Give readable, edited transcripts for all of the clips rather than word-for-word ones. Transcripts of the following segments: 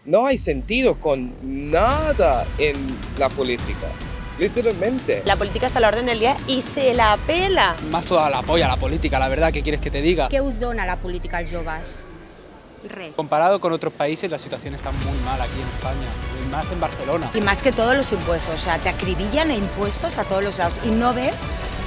no hay sentido con nada en la política, literalmente. La política está a la orden del día y se la pela. Más toda la polla la política, la verdad, ¿qué quieres que te diga? Què us dona la política als joves? Res. Comparado con otros países, la situación está muy mal aquí en España, y más en Barcelona. Y más que todos los impuestos, o sea, te acribillan a impuestos a todos los lados y no ves,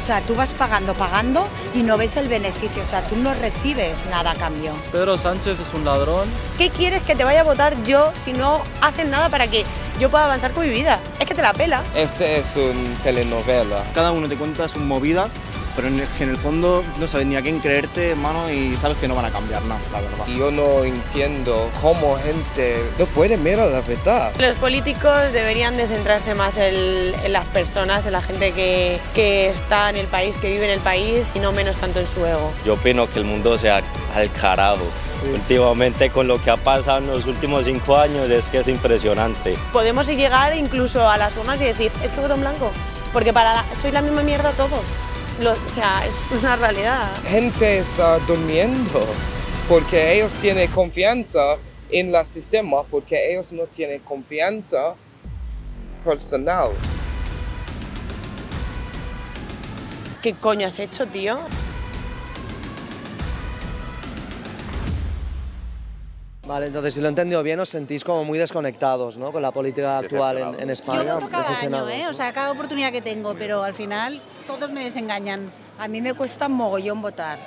o sea, tú vas pagando y no ves el beneficio, o sea, tú no recibes nada a cambio. Pedro Sánchez es un ladrón. ¿Qué quieres que te vaya a votar yo si no hacen nada para que yo pueda avanzar con mi vida? Es que te la pela. Este es una telenovela. Cada uno te cuenta su movida, pero en el fondo no sabes ni a quién creerte, hermano, y sabes que no van a cambiar nada, la verdad. Y yo no entiendo cómo gente no puede mirar la verdad. Los políticos deberían de centrarse más en las personas, en la gente que está en el país, que vive en el país y no menos tanto en su ego. Yo opino que el mundo se ha al carajo. Sí. Últimamente con lo que ha pasado en los últimos 5 años es que es impresionante. Podemos llegar incluso a las urnas y decir, es que voto en blanco, porque soy la misma mierda todos. O sea, es una realidad. Gente está durmiendo porque ellos tienen confianza en el sistema, porque ellos no tienen confianza personal. ¿Qué coño has hecho, tío? Vale, entonces si lo he entendido bien, os sentís como muy desconectados, ¿no?, con la política actual en España. Yo voto cada año, o sea, cada oportunidad que tengo, pero al final todos me desengañan. A mí me cuesta mogollón votar,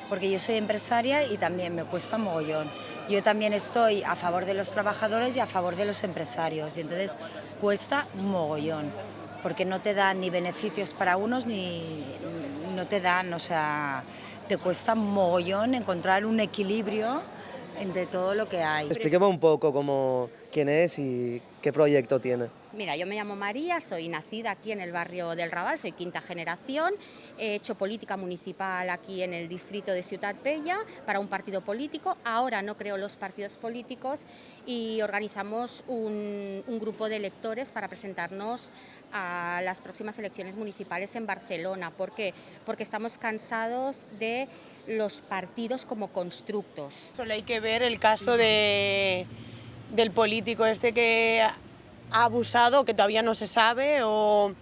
porque yo soy empresaria y también me cuesta mogollón. Yo también estoy a favor de los trabajadores y a favor de los empresarios, y entonces cuesta mogollón, porque no te dan ni beneficios para unos ni no te dan, o sea, te cuesta mogollón encontrar un equilibrio entre todo lo que hay. Explíqueme un poco quién es y qué proyecto tiene. Mira, yo me llamo María, soy nacida aquí en el barrio del Raval, soy quinta generación, he hecho política municipal aquí en el distrito de Ciutat Vella para un partido político, ahora no creo los partidos políticos y organizamos un grupo de electores para presentarnos a las próximas elecciones municipales en Barcelona. ¿Por qué? Porque estamos cansados de los partidos como constructos. Solo hay que ver el caso del político este que ha abusado, que todavía no se sabe, o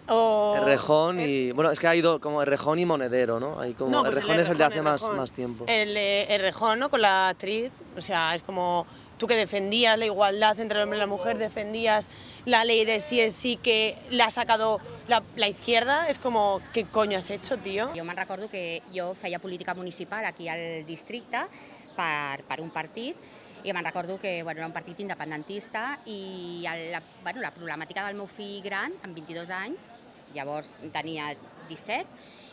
Errejón y... Bueno, es que ha ido como Errejón y Monedero, ¿no? Hay como, no, pues Errejón es el de hace más tiempo. El Errejón, ¿no?, con la actriz, o sea, es como tú que defendías la igualdad entre el hombre y la mujer, defendías la ley de sí es sí que la ha sacado la izquierda, es como, ¿qué coño has hecho, tío? Jo me'n recordo que jo feia política municipal aquí al districte per un partit, i me'n recordo que era un partit independentista i la problemàtica del meu fill gran, amb 22 anys, llavors tenia 17,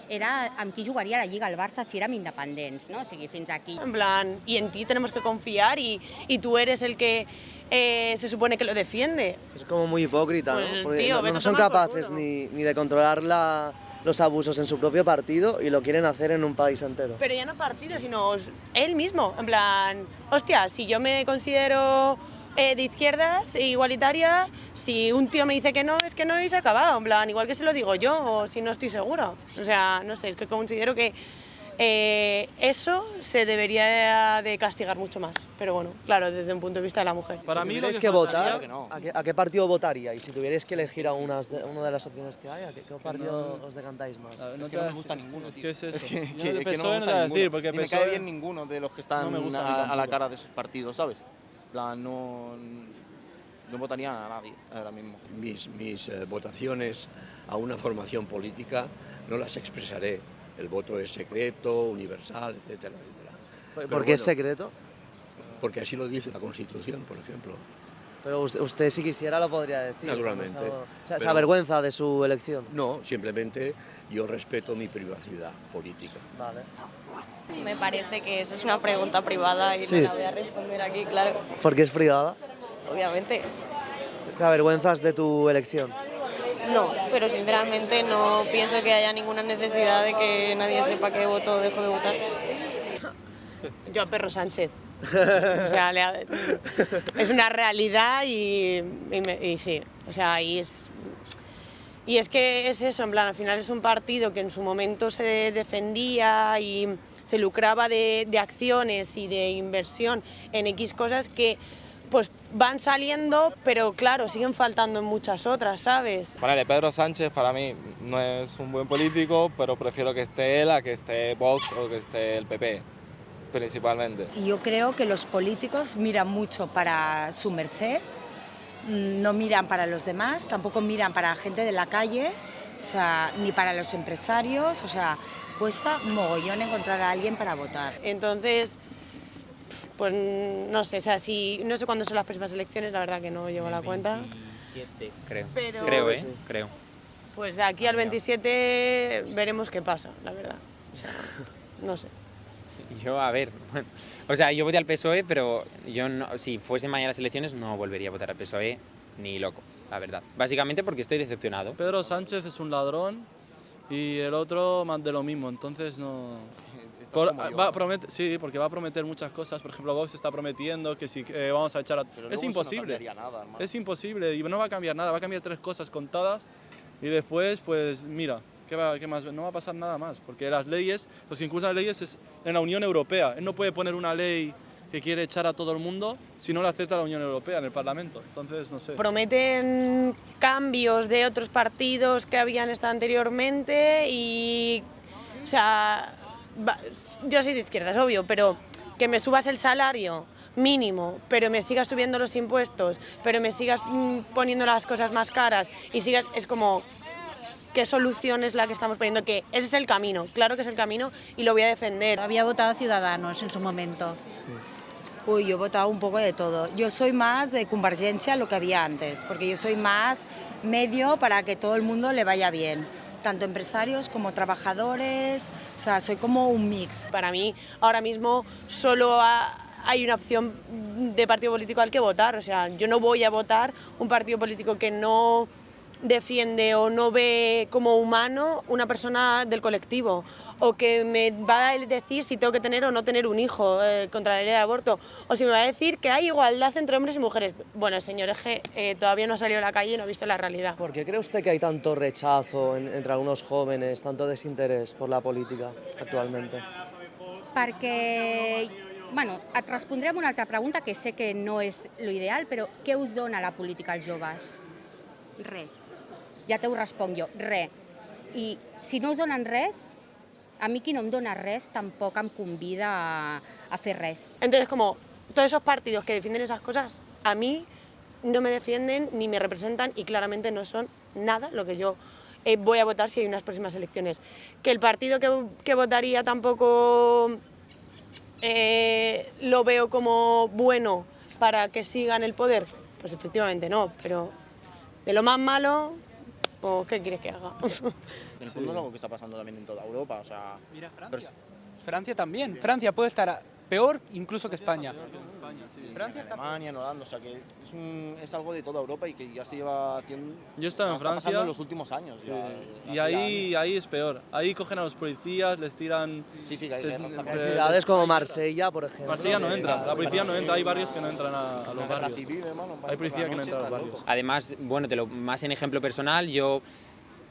era amb qui jugaria la Lliga al Barça si érem independents, ¿no? O sigui, fins aquí. En plan, y en ti tenemos que confiar y tú eres el que se supone que lo defiende. Es como muy hipócrita, pues, ¿no? Porque tío, no son capaces ni de controlar los abusos en su propio partido y lo quieren hacer en un país entero. Pero ya no partido, sino él mismo, en plan, hostia, si yo me considero de izquierdas, igualitaria, si un tío me dice que no, es que no y se ha acabado, en plan, igual que se lo digo yo o si no estoy segura. O sea, no sé, es que considero que eso se debería de castigar mucho más, pero bueno, claro, desde un punto de vista de la mujer. Para mí tuvierais que votar, ¿a qué partido votaría? Y si tuvierais que elegir a una de las opciones que hay, ¿a qué partido os decantáis más? No me gusta ninguno, tío. ¿Qué es eso? Que no me gusta ninguno. Ni me cae bien ninguno de los que están a la cara de sus partidos, ¿sabes? En plan, no votaría a nadie ahora mismo. Mis votaciones a una formación política no las expresaré. El voto es secreto, universal, etcétera, etcétera. ¿Por qué es secreto? Porque así lo dice la Constitución, por ejemplo. Pero usted si quisiera lo podría decir. Naturalmente. ¿Se avergüenza de su elección? No, simplemente yo respeto mi privacidad política. Vale. Me parece que eso es una pregunta privada y no la voy a responder aquí, claro. ¿Por qué es privada? Obviamente. ¿Te avergüenzas de tu elección? No, pero sinceramente no pienso que haya ninguna necesidad de que nadie sepa que voto o dejo de votar. Yo a Pedro Sánchez. O sea, es una realidad y sí, o sea, y es que es eso, en plan, al final es un partido que en su momento se defendía y se lucraba de acciones y de inversión en X cosas que pues van saliendo, pero claro, siguen faltando en muchas otras, ¿sabes? Vale, Pedro Sánchez para mí no es un buen político, pero prefiero que esté él a que esté Vox o que esté el PP, principalmente. Yo creo que los políticos miran mucho para su merced, no miran para los demás, tampoco miran para la gente de la calle, o sea, ni para los empresarios, o sea, cuesta mogollón encontrar a alguien para votar. Entonces, pues no sé, o sea, no sé cuándo son las próximas elecciones, la verdad que no llevo la cuenta. 27, creo. Pero, Creo. Pues de aquí al 27 veremos qué pasa, la verdad. O sea, no sé. Yo, a ver, bueno, o sea, yo voté al PSOE, pero yo no, si fuesen mañana las elecciones no volvería a votar al PSOE ni loco, la verdad. Básicamente porque estoy decepcionado. Pedro Sánchez es un ladrón y el otro más de lo mismo, entonces no... sí, porque va a prometer muchas cosas. Por ejemplo, Vox está prometiendo que si vamos a echar a... Es imposible. Nada, es imposible y no va a cambiar nada. Va a cambiar 3 cosas contadas y después, pues mira, ¿qué más? No va a pasar nada más. Porque las leyes, los que impulsan las leyes es en la Unión Europea. Él no puede poner una ley que quiere echar a todo el mundo si no la acepta la Unión Europea en el Parlamento. Entonces, no sé. Prometen cambios de otros partidos que habían estado anteriormente y... O sea... Yo soy de izquierda, es obvio, pero que me subas el salario mínimo, pero me sigas subiendo los impuestos, pero me sigas poniendo las cosas más caras y sigas, es como, ¿qué solución es la que estamos poniendo? Que ese es el camino, claro que es el camino y lo voy a defender. Había votado Ciudadanos en su momento. Uy, yo he votado un poco de todo. Yo soy más de Convergencia lo que había antes, porque yo soy más medio para que todo el mundo le vaya bien. Tanto empresarios como trabajadores, o sea, soy como un mix. Para mí, ahora mismo, solo hay una opción de partido político al que votar, o sea, yo no voy a votar un partido político que no defiende o no ve como humano una persona del colectivo, o que me va a decir si tengo que tener o no tener un hijo contra la ley de aborto, o si me va a decir que hay igualdad entre hombres y mujeres. Bueno, señores, todavía no ha salido a la calle y no ha visto la realidad. ¿Por qué cree usted que hay tanto rechazo entre algunos jóvenes, tanto desinterés por la política actualmente? Perquè, bueno, et respondré amb una altra pregunta que sé que no és lo ideal, però què us dona la política als joves? Res. Ja te ho responc jo, res. I si no us donen res, a mi qui no em dona res tampoc em convida a fer res. Entonces, como todos esos partidos que defienden esas cosas, a mí no me defienden ni me representan y claramente no son nada lo que yo voy a votar si hay unas próximas elecciones. Que el partido que votaría tampoco lo veo como bueno para que sigan el poder, pues efectivamente no, pero de lo más malo, pues ¿qué quieres que haga? En el fondo es algo que está pasando también en toda Europa, o sea... Mira Francia. Francia también. Francia puede estar peor incluso que España. Francia, Alemania, en Holanda, o sea que es algo de toda Europa y que ya se lleva haciendo... Yo he estado en Francia. Está pasando en los últimos años. Sí. Y ahí es peor. Ahí cogen a los policías, les tiran... Sí, hay guerras también. Ciudades como Marsella, por ejemplo. Marsella no entra, la policía no entra, hay barrios que no entran a los barrios. Hay policía que no entra a los barrios. Además, bueno, más en ejemplo personal, yo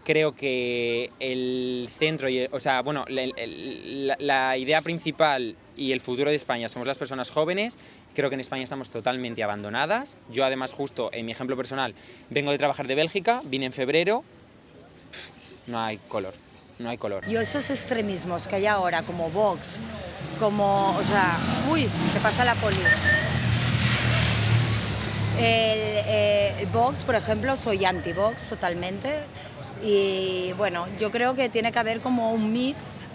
creo que el centro, o sea, bueno, la idea principal y el futuro de España somos las personas jóvenes. Creo que en España estamos totalmente abandonadas. Yo además, justo en mi ejemplo personal, vengo de trabajar de Bélgica, vine en febrero, no hay color. No hay color. Yo esos extremismos que hay ahora, como Vox, como, o sea, uy, ¿qué pasa la poli? El Vox, por ejemplo, soy anti-Vox totalmente. Y bueno, yo creo que tiene que haber como un mix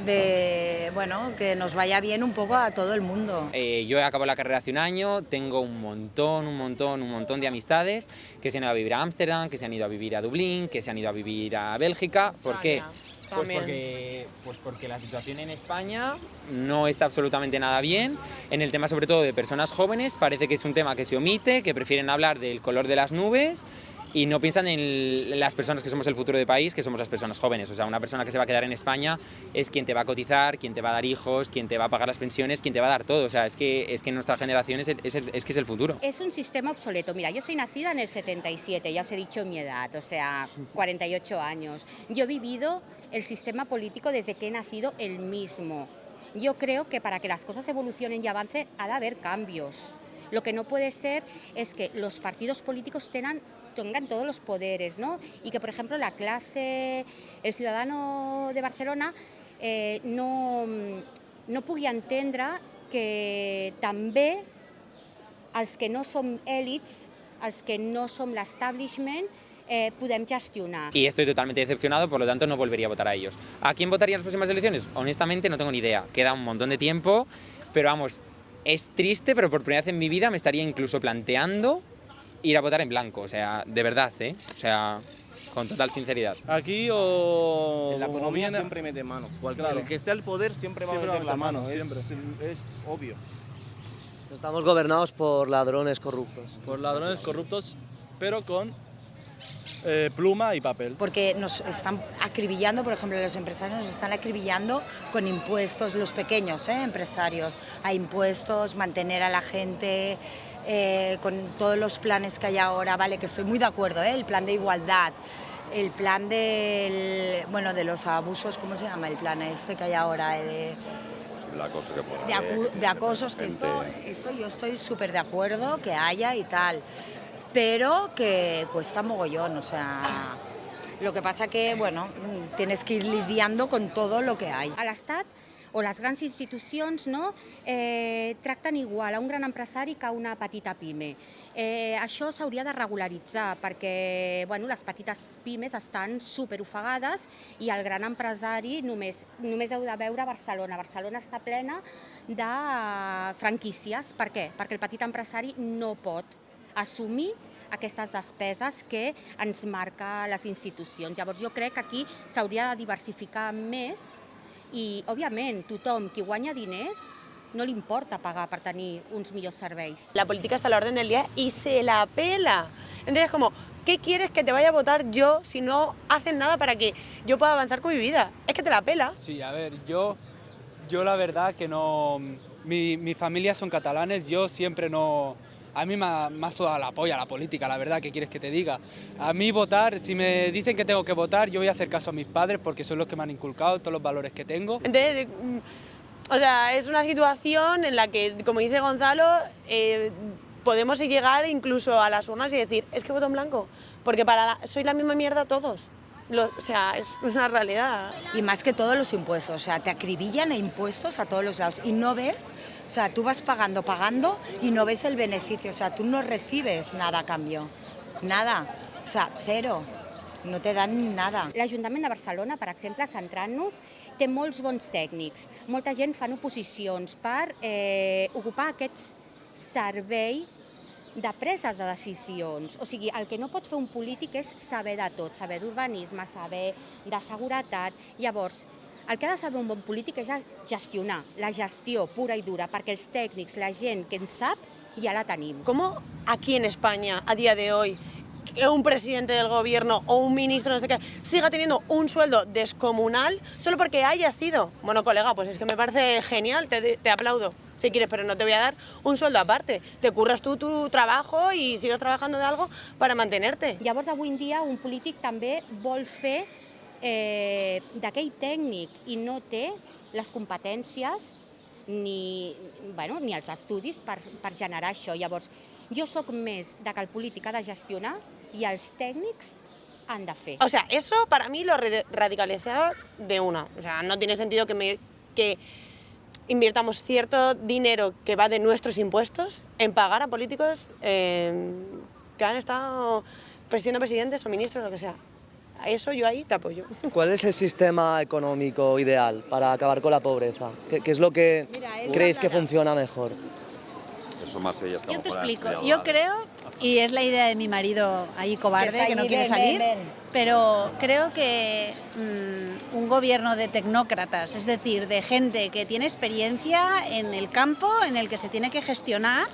de, bueno, que nos vaya bien un poco a todo el mundo. Yo he acabado la carrera hace un año, tengo un montón de amistades que se han ido a vivir a Ámsterdam, que se han ido a vivir a Dublín, que se han ido a vivir a Bélgica. ¿Por qué? Pues porque la situación en España no está absolutamente nada bien. En el tema sobre todo de personas jóvenes parece que es un tema que se omite, que prefieren hablar del color de las nubes y no piensan en las personas que somos el futuro del país, que somos las personas jóvenes. O sea, una persona que se va a quedar en España es quien te va a cotizar, quien te va a dar hijos, quien te va a pagar las pensiones, quien te va a dar todo. O sea, es que nuestra generación es el futuro. Es un sistema obsoleto. Mira, yo soy nacida en el 77, ya os he dicho mi edad, o sea, 48 años. Yo he vivido el sistema político desde que he nacido el mismo. Yo creo que para que las cosas evolucionen y avancen ha de haber cambios. Lo que no puede ser es que los partidos políticos tengan todos los poderes, ¿no? Y que, por ejemplo, la clase, el ciudadano de Barcelona no pugui entendre que també els que no som èlits, els que no som l'establishment, podem gestionar. Y estoy totalmente decepcionado, por lo tanto no volvería a votar a ellos. ¿A quién votaría en las próximas elecciones? Honestamente no tengo ni idea. Queda un montón de tiempo, pero vamos, es triste, pero por primera vez en mi vida me estaría incluso planteando ir a votar en blanco, o sea, de verdad, O sea, con total sinceridad. Aquí o... En la economía siempre mete mano. Claro. El que esté al poder siempre va a meter la mano, siempre. Es obvio. Estamos gobernados por ladrones corruptos. Por ladrones corruptos, pero con pluma y papel. Porque nos están acribillando, por ejemplo, los empresarios nos están acribillando con impuestos, los pequeños empresarios, a impuestos, mantener a la gente, con todos los planes que hay ahora, vale, que estoy muy de acuerdo, el plan de igualdad, el plan de los abusos, ¿cómo se llama el plan este que hay ahora? De acosos, que esto yo estoy súper de acuerdo que haya y tal, pero que cuesta mogollón, o sea, lo que pasa que, bueno, tienes que ir lidiando con todo lo que hay. A l'Estat o les grans institucions tracten igual a un gran empresari que a una petita pime. Això s'hauria de regularitzar perquè les petites pimes estan superofegades i el gran empresari només heu de veure Barcelona. Barcelona està plena de franquícies. Per què? Perquè el petit empresari no pot assumir aquestes despeses que ens marca les institucions. Llavors jo crec que aquí s'hauria de diversificar més i, òbviament, tothom qui guanya diners no li importa pagar per tenir uns millors serveis. La política está a la orden del día y se la pela. Entonces, como, ¿qué quieres que te vaya a votar yo si no haces nada para que yo pueda avanzar con mi vida? Es que te la pela. Sí, a ver, yo la verdad que no... Mi familia son catalanes, yo siempre no... A mí me ha sudado la polla la política, la verdad, ¿qué quieres que te diga? A mí votar, si me dicen que tengo que votar, yo voy a hacer caso a mis padres porque son los que me han inculcado todos los valores que tengo. Entonces, o sea, es una situación en la que, como dice Gonzalo, podemos llegar incluso a las urnas y decir, es que voto en blanco, porque soy la misma mierda todos. O sea, es una realidad. Y más que todos los impuestos, o sea, te acribillan a impuestos a todos los lados y no ves, o sea, tú vas pagando y no ves el beneficio, o sea, tú no recibes nada a cambio, nada, o sea, cero. No te dan nada. L'Ajuntament de Barcelona, per exemple, centrant-nos, té molts bons tècnics. Molta gent fan oposicions per ocupar aquest servei de preses de decisions. O sigui, el que no pot fer un polític és saber de tot, saber d'urbanisme, saber de seguretat. Llavors, el que ha de saber un bon polític és gestionar, la gestió pura i dura, perquè els tècnics, la gent que en sap, ja la tenim. ¿Cómo aquí en España, a día de hoy, que un presidente del gobierno o un ministro, no sé qué, siga teniendo un sueldo descomunal solo porque haya sido? Bueno, colega, pues es que me parece genial, te aplaudo. Si quieres, pero no te voy a dar un sueldo aparte. Te curras tu trabajo y sigues trabajando de algo para mantenerte. Llavors, avui en dia, un polític també vol fer d'aquell tècnic i no té les competències ni els estudis per generar això. Llavors, jo sóc més de que el polític ha de gestionar i els tècnics han de fer. O sea, eso para mí lo radicalizaba de una. O sea, no tiene sentido que invirtamos cierto dinero que va de nuestros impuestos en pagar a políticos que han estado siendo presidentes o ministros, lo que sea. A eso yo ahí te apoyo. ¿Cuál es el sistema económico ideal para acabar con la pobreza? ¿Qué es lo que creéis que funciona mejor? Eso más ellas que yo te explico. Yo creo, y es la idea de mi marido ahí cobarde, que no quiere salir, pero creo que un gobierno de tecnócratas, es decir, de gente que tiene experiencia en el campo en el que se tiene que gestionar,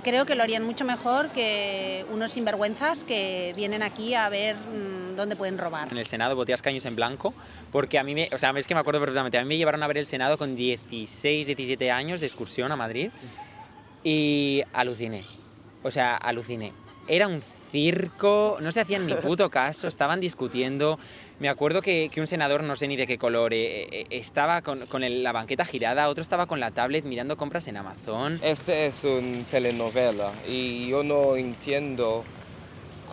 creo que lo harían mucho mejor que unos sinvergüenzas que vienen aquí a ver dónde pueden robar. En el Senado voté a escaños en blanco porque a mí, es que me acuerdo perfectamente, a mí me llevaron a ver el Senado con 16, 17 años de excursión a Madrid y aluciné, aluciné. era un circo, no se hacían ni puto caso, estaban discutiendo. Me acuerdo que un senador, no sé ni de qué color, estaba con la banqueta girada, otro estaba con la tablet mirando compras en Amazon. Este es una telenovela y yo no entiendo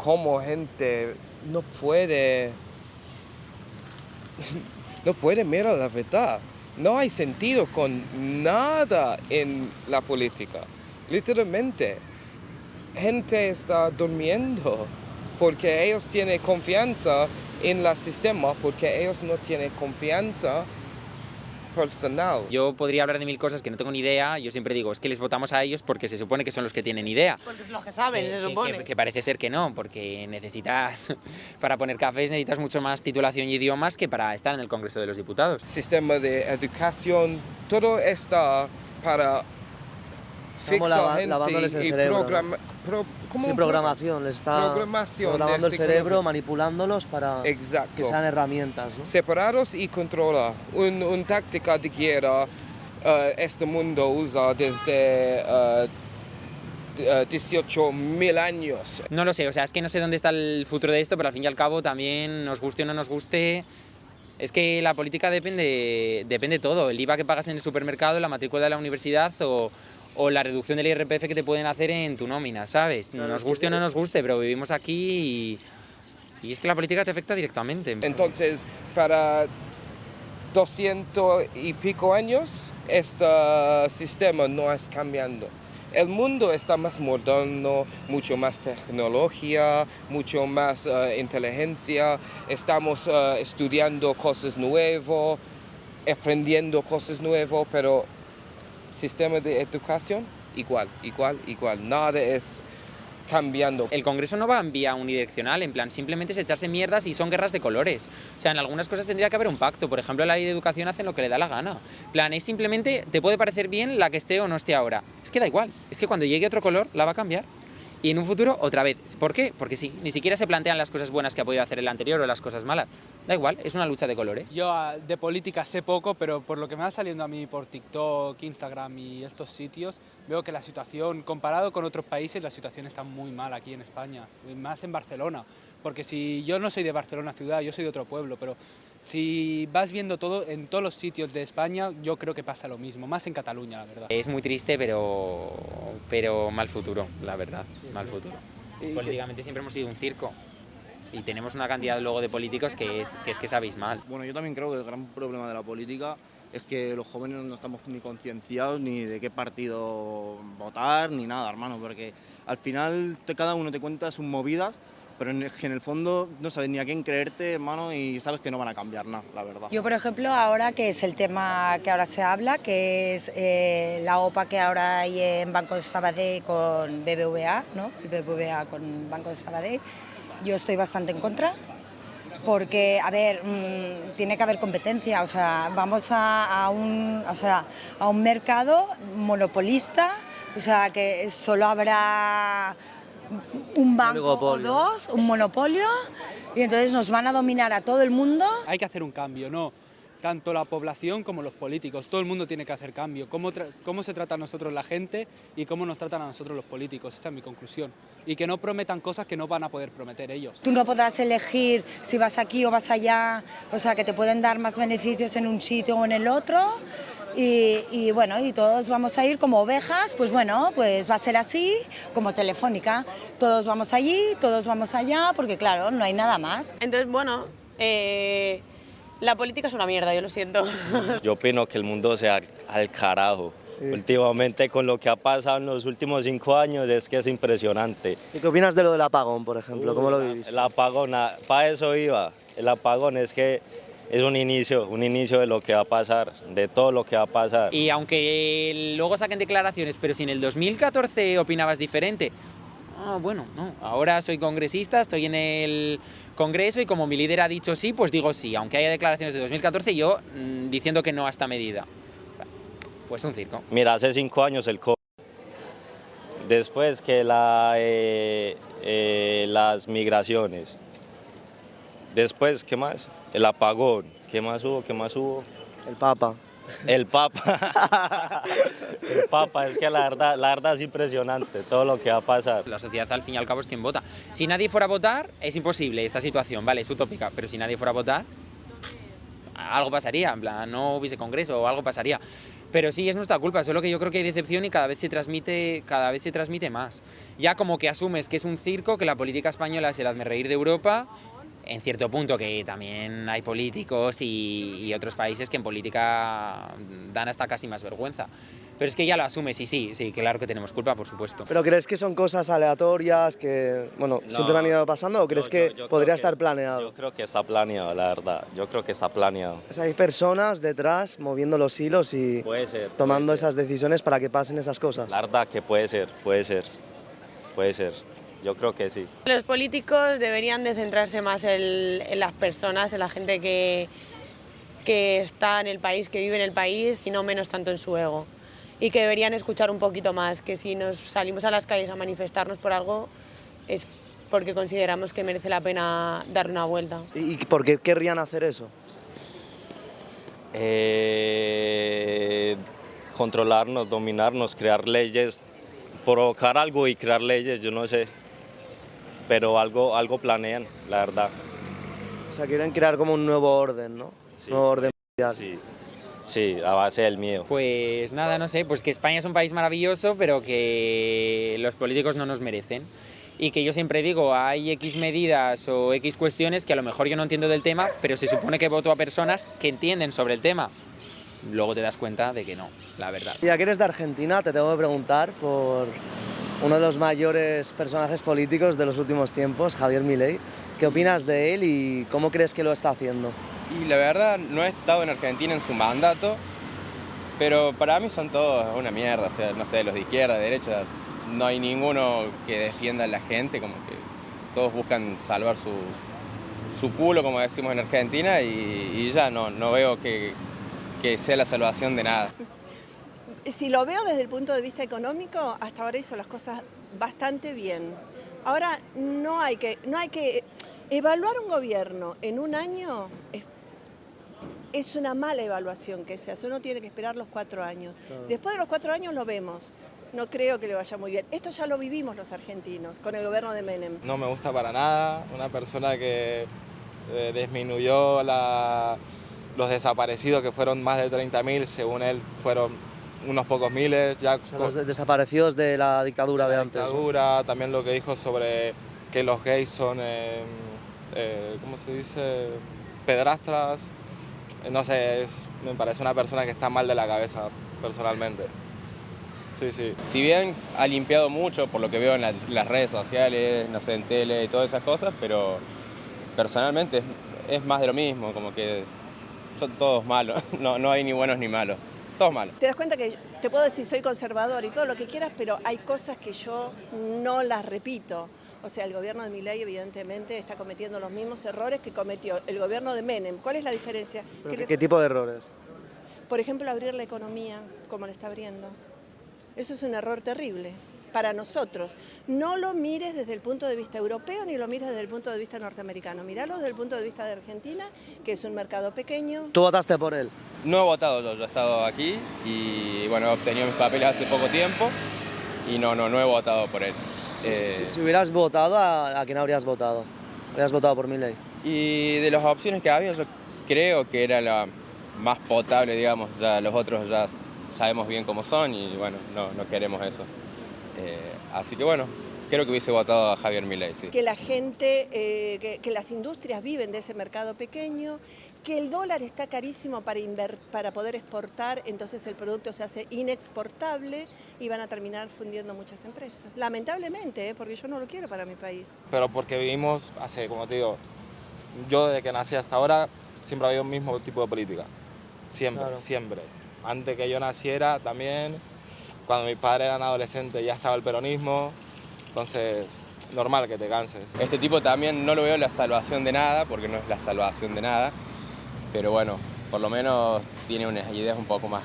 cómo gente no puede mirar la verdad. No hay sentido con nada en la política, literalmente. Gente está durmiendo porque ellos tienen confianza en el sistema, porque ellos no tienen confianza personal. Yo podría hablar de mil cosas que no tengo ni idea. Yo siempre digo, es que les votamos a ellos porque se supone que son los que tienen idea. Porque es lo que saben, se supone. Que parece ser que no, porque necesitas, para poner cafés necesitas mucho más titulación y idiomas que para estar en el Congreso de los Diputados. Sistema de educación, todo está para fixar gente y programación, les está programando el cerebro, manipulándolos para que sean herramientas, ¿no? Separados y controla. Una táctica de guerra este mundo usa desde 18.000 años. No lo sé, o sea, es que no sé dónde está el futuro de esto, pero al fin y al cabo también, nos guste o no nos guste, es que la política depende todo. El IVA que pagas en el supermercado, la matrícula de la universidad o la reducción del IRPF que te pueden hacer en tu nómina, ¿sabes? Claro, nos guste o no nos guste, pero vivimos aquí y es que la política te afecta directamente. Entonces, para 200 y pico años, este sistema no es cambiando. El mundo está más moderno, mucho más tecnología, mucho más inteligencia. Estamos estudiando cosas nuevas, aprendiendo cosas nuevas, pero sistema de educación igual. Nada es cambiando. El Congreso no va en vía unidireccional, en plan, simplemente es echarse mierdas y son guerras de colores. O sea, en algunas cosas tendría que haber un pacto. Por ejemplo, la ley de educación hacen lo que le da la gana. En plan, es simplemente, te puede parecer bien la que esté o no esté ahora. Es que da igual, es que cuando llegue otro color la va a cambiar. Y en un futuro, otra vez. ¿Por qué? Porque sí, ni siquiera se plantean las cosas buenas que ha podido hacer el anterior o las cosas malas. Da igual, es una lucha de colores. Yo de política sé poco, pero por lo que me va saliendo a mí por TikTok, Instagram y estos sitios, veo que la situación, comparado con otros países, la situación está muy mal aquí en España, y más en Barcelona. Porque si yo no soy de Barcelona ciudad, yo soy de otro pueblo, pero si vas viendo todo en todos los sitios de España, yo creo que pasa lo mismo, más en Cataluña, la verdad. Es muy triste, pero mal futuro, la verdad, mal futuro. Políticamente siempre hemos sido un circo y tenemos una cantidad luego de políticos que es abismal. Bueno, yo también creo que el gran problema de la política es que los jóvenes no estamos ni concienciados ni de qué partido votar ni nada, hermano, porque al final cada uno te cuenta sus movidas, pero en el fondo no sabes ni a quién creerte, hermano, y sabes que no van a cambiar nada, la verdad. Yo, por ejemplo, ahora que es el tema que ahora se habla, que es la OPA que ahora hay en Banco de Sabadell con BBVA, ¿no? El BBVA con Banco de Sabadell, yo estoy bastante en contra, porque, a ver, tiene que haber competencia, o sea, vamos a un mercado monopolista, o sea, que solo habrá un banco o dos, un monopolio, y entonces nos van a dominar a todo el mundo. Hay que hacer un cambio, ¿no? Tanto la población como los políticos, todo el mundo tiene que hacer cambio. Cómo se trata a nosotros la gente y cómo nos tratan a nosotros los políticos, esa es mi conclusión. Y que no prometan cosas que no van a poder prometer ellos. Tú no podrás elegir si vas aquí o vas allá, o sea, que te pueden dar más beneficios en un sitio o en el otro. Y bueno, y todos vamos a ir como ovejas, pues bueno, pues va a ser así, como Telefónica. Todos vamos allí, todos vamos allá, porque claro, no hay nada más. Entonces, bueno, la política es una mierda, yo lo siento. Yo opino que el mundo se al carajo. Sí. Últimamente con lo que ha pasado en los últimos 5 años es que es impresionante. ¿Y qué opinas de lo del apagón, por ejemplo? ¿Cómo lo vivís? El apagón, para eso iba. El apagón es que es un inicio de lo que va a pasar, de todo lo que va a pasar. Y aunque luego saquen declaraciones, pero si en el 2014 opinabas diferente, bueno, no, ahora soy congresista, estoy en el Congreso y como mi líder ha dicho sí, pues digo sí, aunque haya declaraciones de 2014 yo diciendo que no a esta medida. Pues un circo. Mira, hace 5 años el COVID, después que las migraciones, después, ¿qué más? El apagón, ¿qué más hubo? El Papa. El Papa. El Papa, es que la verdad es impresionante todo lo que va a pasar. La sociedad al fin y al cabo es quien vota. Si nadie fuera a votar, es imposible esta situación, vale, es utópica, pero si nadie fuera a votar, algo pasaría, en plan, no hubiese congreso o algo pasaría. Pero sí, es nuestra culpa, solo que yo creo que hay decepción y cada vez se transmite más. Ya como que asumes que es un circo, que la política española es el hazmerreír de Europa, en cierto punto que también hay políticos y otros países que en política dan hasta casi más vergüenza. Pero es que ya lo asumes y sí, claro que tenemos culpa, por supuesto. ¿Pero crees que son cosas aleatorias que, bueno, siempre me han ido pasando o crees que podría estar planeado? Yo creo que está planeado, la verdad. Yo creo que está planeado. O sea, hay personas detrás moviendo los hilos y tomando esas decisiones para que pasen esas cosas. La verdad que puede ser. Yo creo que sí. Los políticos deberían de centrarse más en las personas, en la gente que está en el país, que vive en el país y no menos tanto en su ego. Y que deberían escuchar un poquito más, que si nos salimos a las calles a manifestarnos por algo es porque consideramos que merece la pena dar una vuelta. ¿Y por qué querrían hacer eso? Controlarnos, dominarnos, crear leyes, provocar algo y crear leyes, yo no sé. Pero algo planean, la verdad. O sea, quieren crear como un nuevo orden, ¿no? Sí, nuevo orden mundial. Sí, a base del miedo. Pues nada, no sé, pues que España es un país maravilloso, pero que los políticos no nos merecen. Y que yo siempre digo, hay X medidas o X cuestiones que a lo mejor yo no entiendo del tema, pero se supone que voto a personas que entienden sobre el tema. Luego te das cuenta de que no, la verdad. Ya que eres de Argentina, te tengo que preguntar por uno de los mayores personajes políticos de los últimos tiempos, Javier Milei. ¿Qué opinas de él y cómo crees que lo está haciendo? Y la verdad, no he estado en Argentina en su mandato, pero para mí son todos una mierda, o sea, no sé, los de izquierda, de derecha, no hay ninguno que defienda a la gente, como que todos buscan salvar su culo, como decimos en Argentina, y ya no veo que sea la salvación de nada. Si lo veo desde el punto de vista económico, hasta ahora hizo las cosas bastante bien. Ahora no hay que evaluar un gobierno en un año. Es una mala evaluación que se hace, uno tiene que esperar los 4 años. Después de los 4 años lo vemos. No creo que le vaya muy bien. Esto ya lo vivimos los argentinos con el gobierno de Menem. No me gusta para nada, una persona que disminuyó los desaparecidos, que fueron más de 30.000, según él fueron unos pocos miles. Ya o sea, los desaparecidos de la dictadura de antes. Dictadura, ¿no? También lo que dijo sobre que los gays son, ¿cómo se dice? Pedrastras. No sé, me parece una persona que está mal de la cabeza, personalmente. Sí. Si bien ha limpiado mucho, por lo que veo en las redes sociales, no sé, en tele y todas esas cosas, pero personalmente es más de lo mismo, como que son todos malos, no hay ni buenos ni malos, todos malos. Te das cuenta que te puedo decir soy conservador y todo lo que quieras, pero hay cosas que yo no las repito. O sea, el gobierno de Milei evidentemente está cometiendo los mismos errores que cometió el gobierno de Menem. ¿Cuál es la diferencia? ¿Qué tipo de errores? Por ejemplo, abrir la economía como la está abriendo. Eso es un error terrible para nosotros. No lo mires desde el punto de vista europeo ni lo mires desde el punto de vista norteamericano. Míralo desde el punto de vista de Argentina, que es un mercado pequeño. ¿Tú votaste por él? No he votado yo he estado aquí y bueno, he obtenido mis papeles hace poco tiempo y no he votado por él. Si hubieras votado, ¿a quién habrías votado? ¿Habrías votado por Milei? Y de las opciones que había, yo creo que era la más potable, digamos. Ya los otros ya sabemos bien cómo son y bueno, no queremos eso. Así que bueno, creo que hubiese votado a Javier Milei, sí. Que la gente, que las industrias viven de ese mercado pequeño, que el dólar está carísimo para poder exportar, entonces el producto se hace inexportable y van a terminar fundiendo muchas empresas. Lamentablemente, porque yo no lo quiero para mi país. Pero porque vivimos como te digo, yo desde que nací hasta ahora siempre había un mismo tipo de política. Siempre. Antes que yo naciera también, cuando mis padres eran adolescentes ya estaba el peronismo, entonces normal que te canses. Este tipo también no lo veo la salvación de nada, porque no es la salvación de nada, pero bueno, por lo menos tiene unas ideas un poco más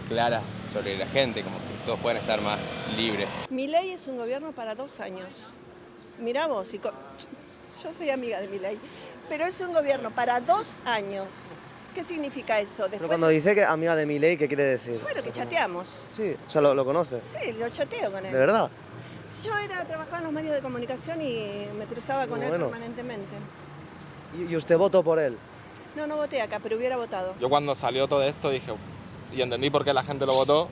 claras sobre la gente, como que todos pueden estar más libres. Milei es un gobierno para 2 años. Mirá vos, yo soy amiga de Milei, pero es un gobierno para 2 años. ¿Qué significa eso? Pero cuando dice que amiga de Milei, ¿qué quiere decir? Bueno, que chateamos. Sí, o sea, ¿lo conoce? Sí, lo chateo con él. ¿De verdad? Yo trabajaba en los medios de comunicación y me cruzaba con él permanentemente. ¿Y usted votó por él? No voté acá, pero hubiera votado. Yo cuando salió todo esto dije, y entendí por qué la gente lo votó,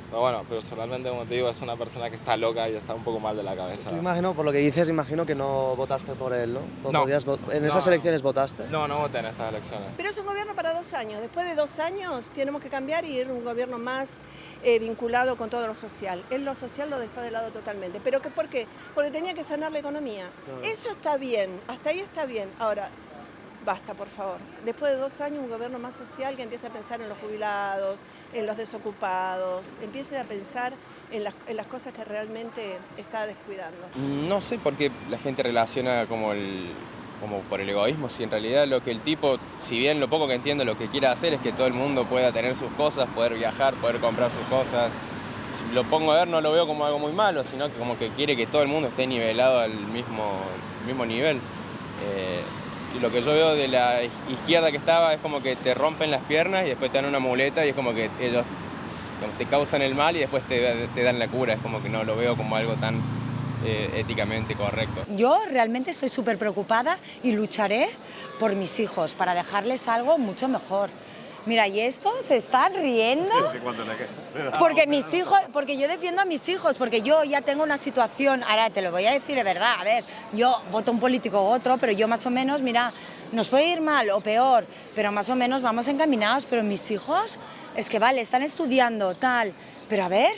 pero bueno, personalmente, como te digo, es una persona que está loca y está un poco mal de la cabeza. Yo imagino, por lo que dices, imagino que no votaste por él, ¿no? No. ¿En esas elecciones votaste? No voté en estas elecciones. Pero es un gobierno para 2 años. Después de 2 años tenemos que cambiar y ir a un gobierno más vinculado con todo lo social. Él lo social lo dejó de lado totalmente. ¿Pero por qué? Porque tenía que sanar la economía. Claro. Eso está bien, hasta ahí está bien. Ahora, basta, por favor. Después de 2 años, un gobierno más social que empiece a pensar en los jubilados, en los desocupados, empiece a pensar en las cosas que realmente está descuidando. No sé por qué la gente relaciona como por el egoísmo, si en realidad lo que el tipo, si bien lo poco que entiendo, lo que quiere hacer es que todo el mundo pueda tener sus cosas, poder viajar, poder comprar sus cosas. Si lo pongo a ver, no lo veo como algo muy malo, sino que como que quiere que todo el mundo esté nivelado al mismo nivel. Y lo que yo veo de la izquierda que estaba es como que te rompen las piernas y después te dan una muleta y es como que ellos te causan el mal y después te dan la cura. Es como que no lo veo como algo tan éticamente correcto. Yo realmente estoy súper preocupada y lucharé por mis hijos para dejarles algo mucho mejor. Mira, y estos se están riendo porque mis hijos, porque yo defiendo a mis hijos, porque yo ya tengo una situación, ahora te lo voy a decir de verdad, a ver, yo voto un político u otro, pero yo más o menos, mira, nos puede ir mal o peor, pero más o menos vamos encaminados, pero mis hijos, es que vale, están estudiando, tal, pero a ver,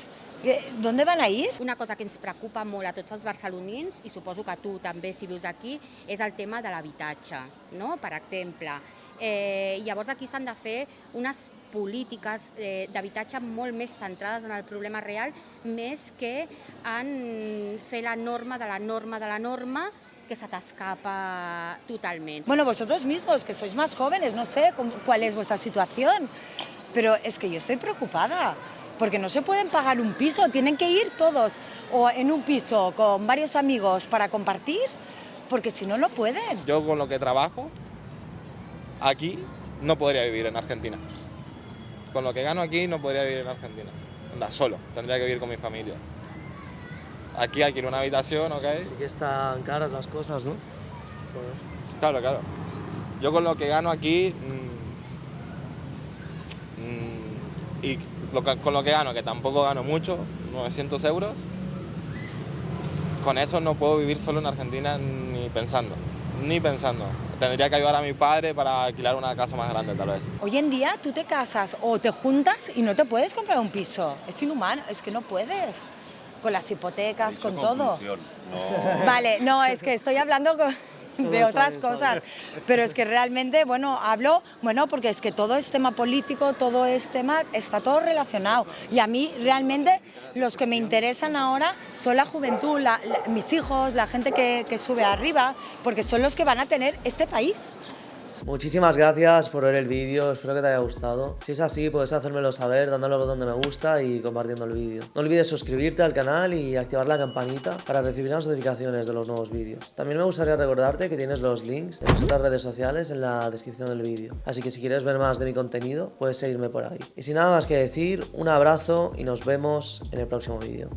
¿dónde van a ir? Una cosa que ens preocupa molt a tots els barcelonins, i suposo que tu també si vius aquí, és el tema de l'habitatge, no? Per exemple. Llavors aquí s'han de fer unes polítiques d'habitatge molt més centrades en el problema real, més que en fer la norma de la norma de la norma que se te escapa totalmente. Bueno, vosotros mismos, que sois más jóvenes, no sé cuál es vuestra situación, pero es que yo estoy preocupada, porque no se pueden pagar un piso, tienen que ir todos o en un piso con varios amigos para compartir, porque si no, no pueden. Yo con lo que trabajo, aquí no podría vivir en Argentina. Con lo que gano aquí no podría vivir en Argentina. Anda, solo, tendría que vivir con mi familia. Aquí alquilo una habitación, ¿ok? Sí que están caras las cosas, ¿no? Claro, claro. Yo con lo que gano aquí y con lo que gano, que tampoco gano mucho, 900 euros, con eso no puedo vivir solo en Argentina ni pensando. Tendría que ayudar a mi padre para alquilar una casa más grande, tal vez. Hoy en día tú te casas o te juntas y no te puedes comprar un piso. Es inhumano, es que no puedes. Con las hipotecas, con todo. No. Vale, no, es que estoy hablando de otras cosas, pero es que realmente, bueno, hablo, porque es que todo es tema político, todo es tema, está todo relacionado. Y a mí realmente los que me interesan ahora son la juventud, mis hijos, la gente que sube arriba, porque son los que van a tener este país. Muchísimas gracias por ver el vídeo, espero que te haya gustado. Si es así, puedes hacérmelo saber dándole al botón de me gusta y compartiendo el vídeo. No olvides suscribirte al canal y activar la campanita para recibir las notificaciones de los nuevos vídeos. También me gustaría recordarte que tienes los links de mis otras redes sociales en la descripción del vídeo. Así que si quieres ver más de mi contenido, puedes seguirme por ahí. Y sin nada más que decir, un abrazo y nos vemos en el próximo vídeo.